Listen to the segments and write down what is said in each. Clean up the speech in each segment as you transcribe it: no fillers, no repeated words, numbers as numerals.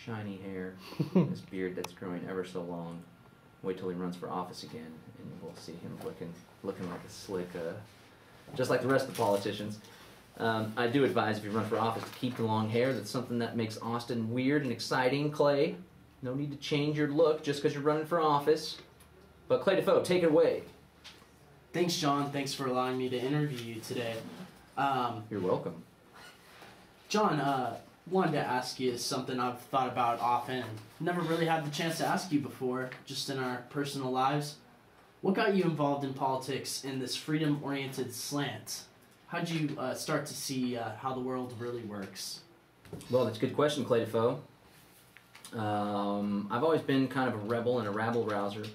shiny hair, this beard that's growing ever so long. Wait till he runs for office again, and we'll see him looking like a slick, just like the rest of the politicians. I do advise if you run for office to keep the long hair. That's something that makes Austin weird and exciting, Clay. No need to change your look just because you're running for office. But Clay Dafoe, take it away. Thanks, John. Thanks for allowing me to interview you today. You're welcome. John, wanted to ask you something I've thought about often. Never really had the chance to ask you before, just in our personal lives. What got you involved in politics in this freedom-oriented slant? How'd you start to see how the world really works? Well, that's a good question, Clay Dafoe. I've always been kind of a rebel and a rabble-rouser,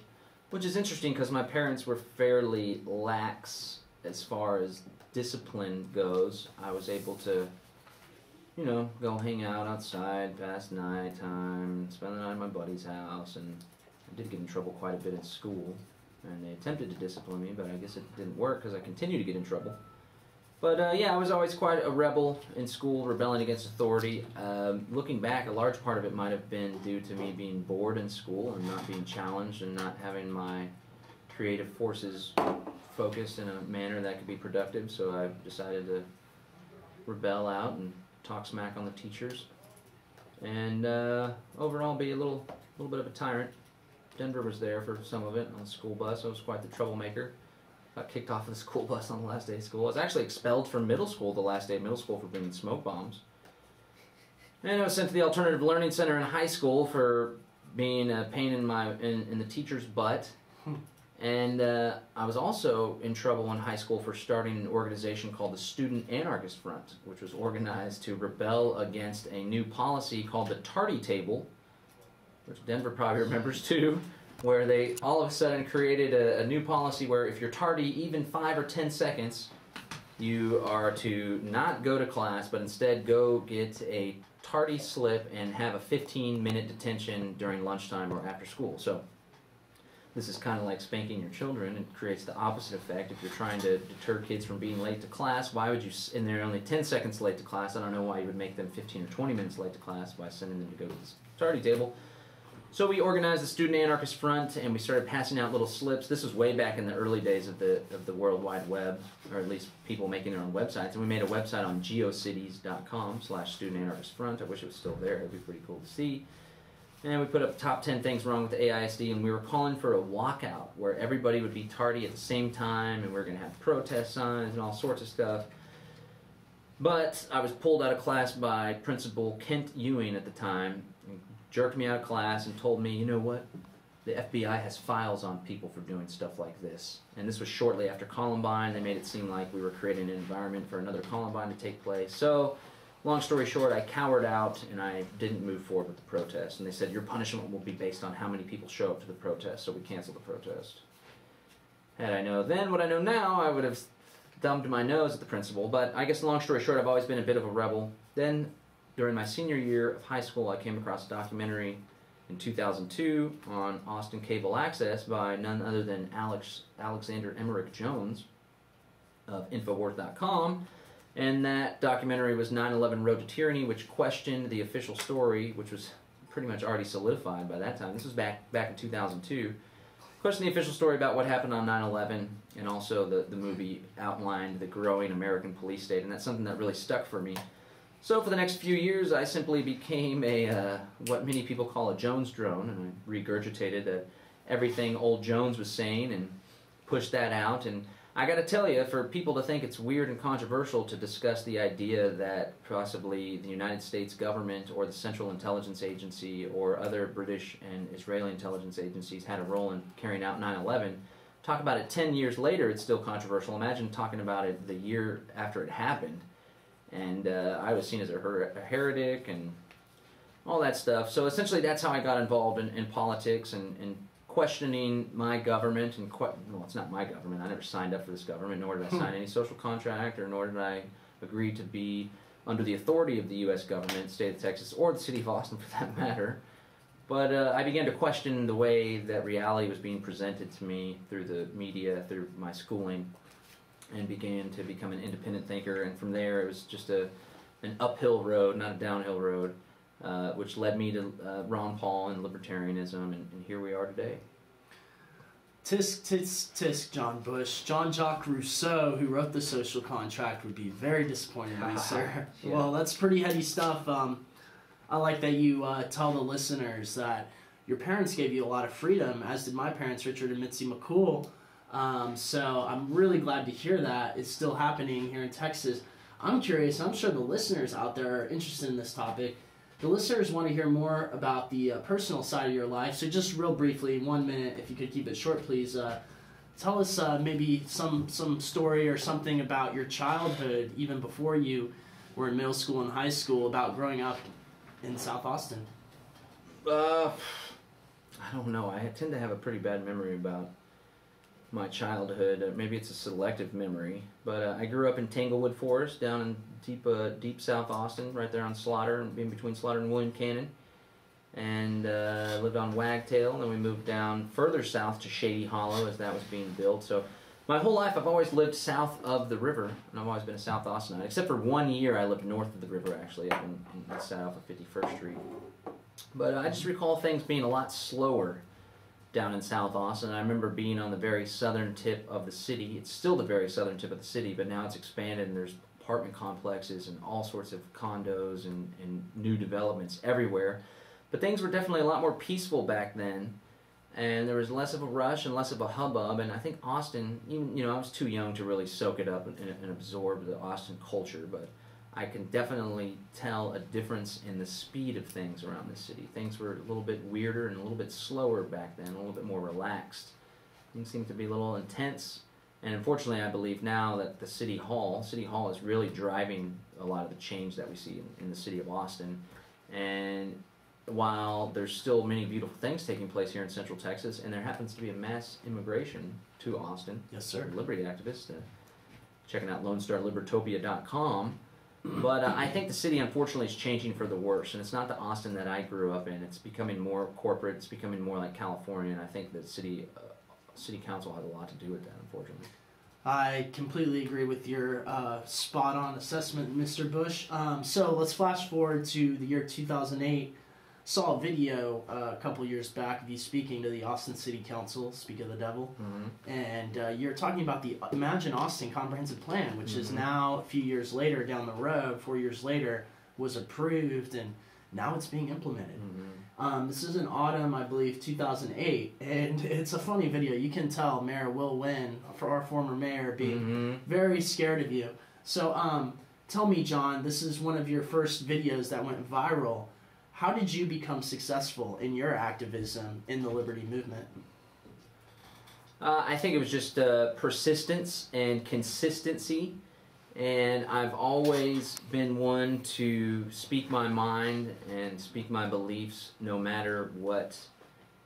which is interesting because my parents were fairly lax as far as discipline goes. I was able to, you know, go hang out outside past nighttime, spend the night at my buddy's house, and I did get in trouble quite a bit in school. And they attempted to discipline me, but I guess it didn't work because I continued to get in trouble. But yeah, I was always quite a rebel in school, rebelling against authority. Looking back, a large part of it might have been due to me being bored in school and not being challenged and not having my creative forces focused in a manner that could be productive. So I decided to rebel out and talk smack on the teachers, and overall be a little bit of a tyrant. Denver was there for some of it on the school bus. I was quite the troublemaker. Got kicked off of the school bus on the last day of school. I was actually expelled from middle school the last day of middle school for bringing smoke bombs. And I was sent to the Alternative Learning Center in high school for being a pain in the teacher's butt. And I was also in trouble in high school for starting an organization called the Student Anarchist Front, which was organized to rebel against a new policy called the tardy table, which Denver probably remembers too, where they all of a sudden created a new policy where if you're tardy even 5 or 10 seconds, you are to not go to class, but instead go get a tardy slip and have a 15-minute detention during lunchtime or after school. So this is kind of like spanking your children. It creates the opposite effect. If you're trying to deter kids from being late to class, why would you, and they're only 10 seconds late to class, I don't know why you would make them 15 or 20 minutes late to class by sending them to go to this tardy table. So we organized the Student Anarchist Front, and we started passing out little slips. This was way back in the early days of the World Wide Web, or at least people making their own websites. And we made a website on geocities.com/Student Anarchist Front. I wish it was still there. It'd be pretty cool to see. And we put up top 10 things wrong with the AISD, and we were calling for a walkout where everybody would be tardy at the same time, and we were going to have protest signs and all sorts of stuff. But I was pulled out of class by Principal Kent Ewing at the time, and jerked me out of class and told me, you know what, the FBI has files on people for doing stuff like this. And this was shortly after Columbine. They made it seem like we were creating an environment for another Columbine to take place. So, long story short, I cowered out and I didn't move forward with the protest. And they said, your punishment will be based on how many people show up to the protest, so we canceled the protest. Had I known then what I know now, I would have thumbed my nose at the principal. But I guess long story short, I've always been a bit of a rebel. Then, during my senior year of high school, I came across a documentary in 2002 on Austin Cable Access by none other than Alexander Emmerich Jones of Infowars.com, and that documentary was 9/11 Road to Tyranny, which questioned the official story, which was pretty much already solidified by that time. This was back in 2002. Questioned the official story about what happened on 9/11, and also the movie outlined the growing American police state, and that's something that really stuck for me. So for the next few years, I simply became what many people call a Jones drone, and I regurgitated everything old Jones was saying and pushed that out. And I got to tell you, for people to think it's weird and controversial to discuss the idea that possibly the United States government or the Central Intelligence Agency or other British and Israeli intelligence agencies had a role in carrying out 9/11, talk about it 10 years later, it's still controversial. Imagine talking about it the year after it happened. And I was seen as a heretic and all that stuff. So essentially that's how I got involved in politics and questioning my government. And well, it's not my government. I never signed up for this government, nor did I sign any social contract, or nor did I agree to be under the authority of the U.S. government, state of Texas, or the city of Austin for that matter. But I began to question the way that reality was being presented to me through the media, through my schooling, and began to become an independent thinker. And from there, it was just an uphill road, not a downhill road. which led me to Ron Paul and libertarianism, and here we are today. Tisk, tisk, tisk, John Bush. Jean-Jacques Rousseau, who wrote The Social Contract, would be very disappointed in me, sir. Yeah. Well, that's pretty heady stuff. I like that you tell the listeners that your parents gave you a lot of freedom, as did my parents, Richard and Mitzi McCool. So I'm really glad to hear that it's still happening here in Texas. I'm curious, I'm sure the listeners out there are interested in this topic. The listeners want to hear more about the personal side of your life. So just real briefly, in 1 minute, if you could keep it short, please. Tell us maybe some story or something about your childhood, even before you were in middle school and high school, about growing up in South Austin. I don't know. I tend to have a pretty bad memory about my childhood. Maybe it's a selective memory, but I grew up in Tanglewood Forest, down in deep South Austin, right there on Slaughter, in between Slaughter and William Cannon, and lived on Wagtail. And then we moved down further south to Shady Hollow as that was being built. So my whole life I've always lived south of the river, and I've always been a South Austinite, except for 1 year I lived north of the river, actually, up in south of 51st Street. But I just recall things being a lot slower down in South Austin. I remember being on the very southern tip of the city. It's still the very southern tip of the city, but now it's expanded and there's apartment complexes and all sorts of condos and new developments everywhere. But things were definitely a lot more peaceful back then, and there was less of a rush and less of a hubbub. And I think Austin, even, I was too young to really soak it up and absorb the Austin culture, but I can definitely tell a difference in the speed of things around this city. Things were a little bit weirder and a little bit slower back then, a little bit more relaxed. Things seemed to be a little intense. And unfortunately, I believe now that the City Hall is really driving a lot of the change that we see in the city of Austin. And while there's still many beautiful things taking place here in Central Texas, and there happens to be a mass immigration to Austin. Yes, sir. Liberty activists, checking out LoneStarLibertopia.com. But I think the city, unfortunately, is changing for the worse, and it's not the Austin that I grew up in. It's becoming more corporate. It's becoming more like California, and I think the city council has a lot to do with that, unfortunately. I completely agree with your spot-on assessment, Mr. Bush. So let's flash forward to the year 2008. Saw a video a couple years back of you speaking to the Austin City Council, speak of the devil, and you're talking about the Imagine Austin Comprehensive Plan, which is now, a few years later down the road, 4 years later, was approved, and now it's being implemented. This is in autumn, I believe, 2008, and it's a funny video. You can tell Mayor Will Wynn, for our former mayor, being very scared of you. So tell me, John, this is one of your first videos that went viral. How did you become successful in your activism in the liberty movement? I think it was just persistence and consistency, and I've always been one to speak my mind and speak my beliefs no matter what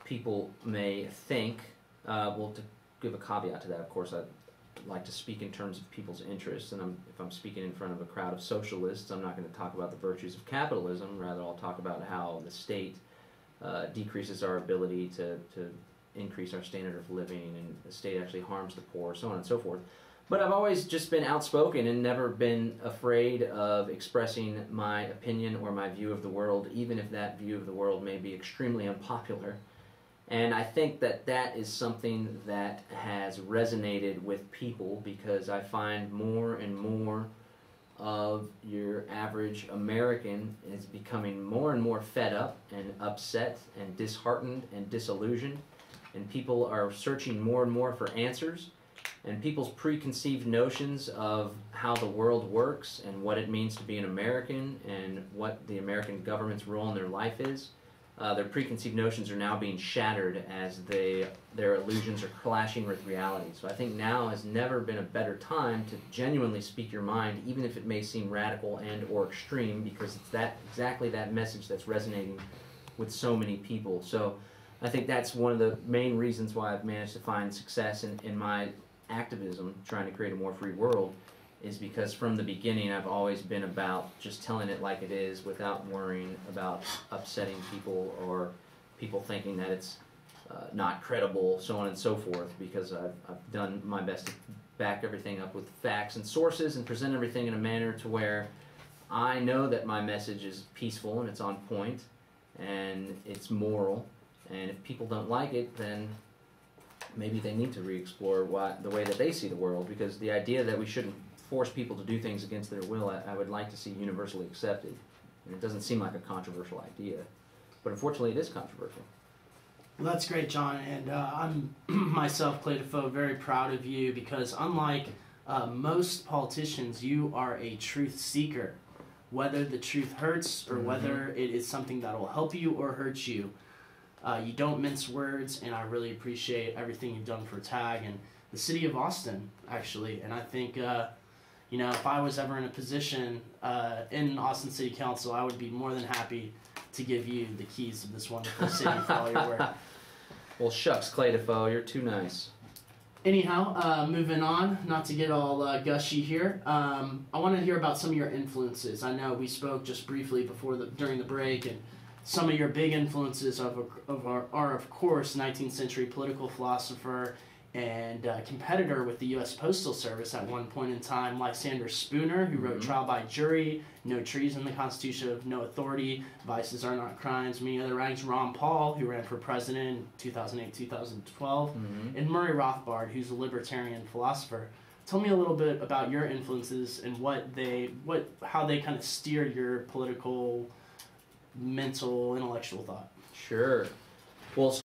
people may think. Well, to give a caveat to that, of course, I like to speak in terms of people's interests, and if I'm speaking in front of a crowd of socialists, I'm not going to talk about the virtues of capitalism. Rather, I'll talk about how the state decreases our ability to increase our standard of living, and the state actually harms the poor, so on and so forth. But I've always just been outspoken and never been afraid of expressing my opinion or my view of the world, even if that view of the world may be extremely unpopular. And I think that that is something that has resonated with people, because I find more and more of your average American is becoming more and more fed up and upset and disheartened and disillusioned. And people are searching more and more for answers. And people's preconceived notions of how the world works and what it means to be an American and what the American government's role in their life is, their preconceived notions are now being shattered as their illusions are clashing with reality. So I think now has never been a better time to genuinely speak your mind, even if it may seem radical and or extreme, because it's exactly that message that's resonating with so many people. So I think that's one of the main reasons why I've managed to find success in my activism, trying to create a more free world, is because from the beginning I've always been about just telling it like it is without worrying about upsetting people or people thinking that it's not credible, so on and so forth, because I've done my best to back everything up with facts and sources and present everything in a manner to where I know that my message is peaceful and it's on point and it's moral, and if people don't like it, then maybe they need to re-explore the way that they see the world, because the idea that we shouldn't force people to do things against their will, I would like to see universally accepted. And it doesn't seem like a controversial idea, but unfortunately it is controversial. Well, that's great, John, and I'm myself, Clay Dafoe, very proud of you, because unlike most politicians, you are a truth seeker. Whether the truth hurts or whether it is something that will help you or hurt you, you don't mince words, and I really appreciate everything you've done for TAG and the city of Austin, actually. And I think, if I was ever in a position in Austin City Council, I would be more than happy to give you the keys of this wonderful city for all your work. Well, shucks, Clay Dafoe, you're too nice. Anyhow, moving on, not to get all gushy here, I want to hear about some of your influences. I know we spoke just briefly during the break, and some of your big influences are, of course, 19th century political philosopher and competitor with the U.S. Postal Service at one point in time, Lysander Spooner, who wrote Trial by Jury, No Treason, the Constitution of No Authority, Vices Are Not Crimes, many other writings. Ron Paul, who ran for president in 2008-2012, and Murray Rothbard, who's a libertarian philosopher. Tell me a little bit about your influences and how they kind of steer your political, mental, intellectual thought. Sure. Well,